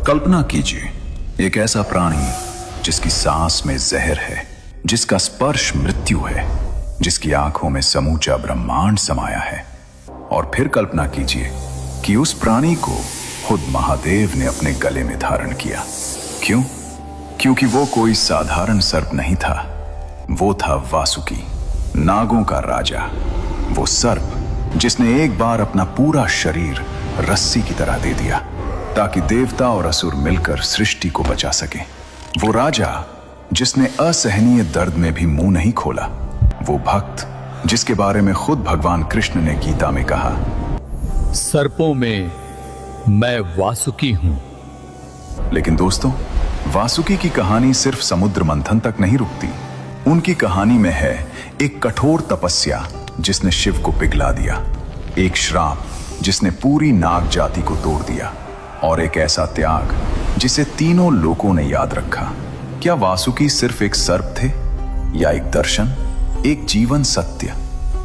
कल्पना कीजिए, एक ऐसा प्राणी जिसकी सांस में जहर है, जिसका स्पर्श मृत्यु है, जिसकी आंखों में समूचा ब्रह्मांड समाया है। और फिर कल्पना कीजिए कि उस प्राणी को खुद महादेव ने अपने गले में धारण किया। क्यों? क्योंकि वो कोई साधारण सर्प नहीं था, वो था वासुकी, नागों का राजा। वो सर्प जिसने एक बार अपना पूरा शरीर रस्सी की तरह दे दिया ताकि देवता और असुर मिलकर सृष्टि को बचा सके। वो राजा जिसने असहनीय दर्द में भी मुंह नहीं खोला। वो भक्त जिसके बारे में खुद भगवान कृष्ण ने गीता में कहा, सर्पों में मैं वासुकी हूं। लेकिन दोस्तों, वासुकी की कहानी सिर्फ समुद्र मंथन तक नहीं रुकती। उनकी कहानी में है एक कठोर तपस्या जिसने शिव को पिघला दिया, एक श्राप जिसने पूरी नाग जाति को तोड़ दिया, और एक ऐसा त्याग जिसे तीनों लोगों ने याद रखा। क्या वासुकी सिर्फ एक सर्प थे या एक दर्शन, एक जीवन सत्य?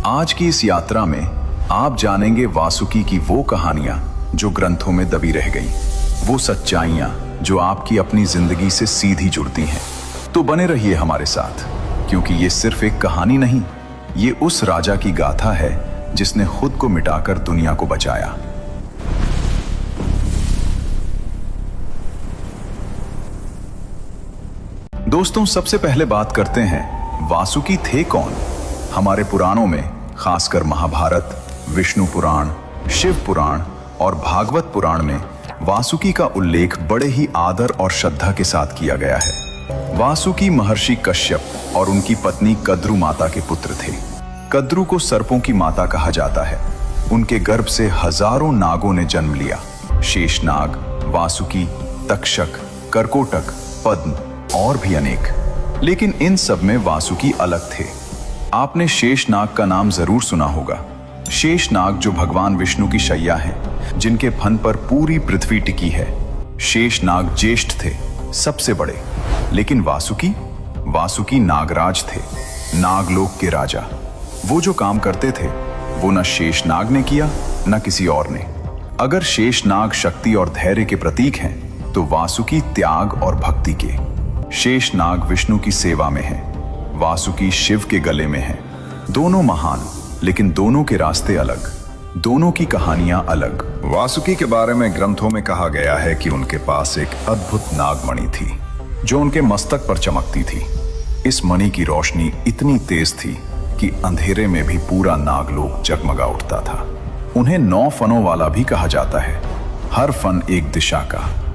आज की इस यात्रा में आप जानेंगे वासुकी की वो कहानियां जो ग्रंथों में दबी रह गई, वो सच्चाइयां जो आपकी अपनी जिंदगी से सीधी जुड़ती हैं। तो बने रहिए हमारे साथ, क्योंकि ये सिर्फ एक कहानी नहीं, ये उस राजा की गाथा है जिसने खुद को मिटाकर दुनिया को बचाया। दोस्तों, सबसे पहले बात करते हैं वासुकी थे कौन। हमारे पुराणों में, खासकर महाभारत, विष्णु पुराण, शिव पुराण और भागवत पुराण में वासुकी का उल्लेख बड़े ही आदर और श्रद्धा के साथ किया गया है। वासुकी महर्षि कश्यप और उनकी पत्नी कद्रु माता के पुत्र थे। कद्रु को सर्पों की माता कहा जाता है। उनके गर्भ से हजारों नागों ने जन्म लिया। शेषनाग, वासुकी, तक्षक, कर्कोटक, पद्म और भी अनेक। लेकिन इन सब में वासुकी अलग थे। आपने शेषनाग का नाम जरूर सुना होगा। शेषनाग जो भगवान विष्णु की शैया है, जिनके फन पर पूरी पृथ्वी टिकी है। शेषनाग ज्येष्ठ थे, सबसे बड़े। लेकिन वासुकी नागराज थे, नागलोक के राजा। वो जो काम करते थे वो न शेषनाग ने किया न किसी और ने। अगर शेषनाग शक्ति और धैर्य के प्रतीक हैं, तो वासुकी त्याग और भक्ति के। शेषनाग विष्णु की सेवा में है, वासुकी शिव के गले में है। दोनों महान, लेकिन दोनों के रास्ते अलग, दोनों की कहानियां अलग। वासुकी के बारे में ग्रंथों में कहा गया है कि उनके पास एक अद्भुत नागमणि थी जो उनके मस्तक पर चमकती थी। इस मणि की रोशनी इतनी तेज थी कि अंधेरे में भी पूरा नागलोक जगमगा उठता था। उन्हें 9 फनों वाला भी कहा जाता है, हर फन एक दिशा का।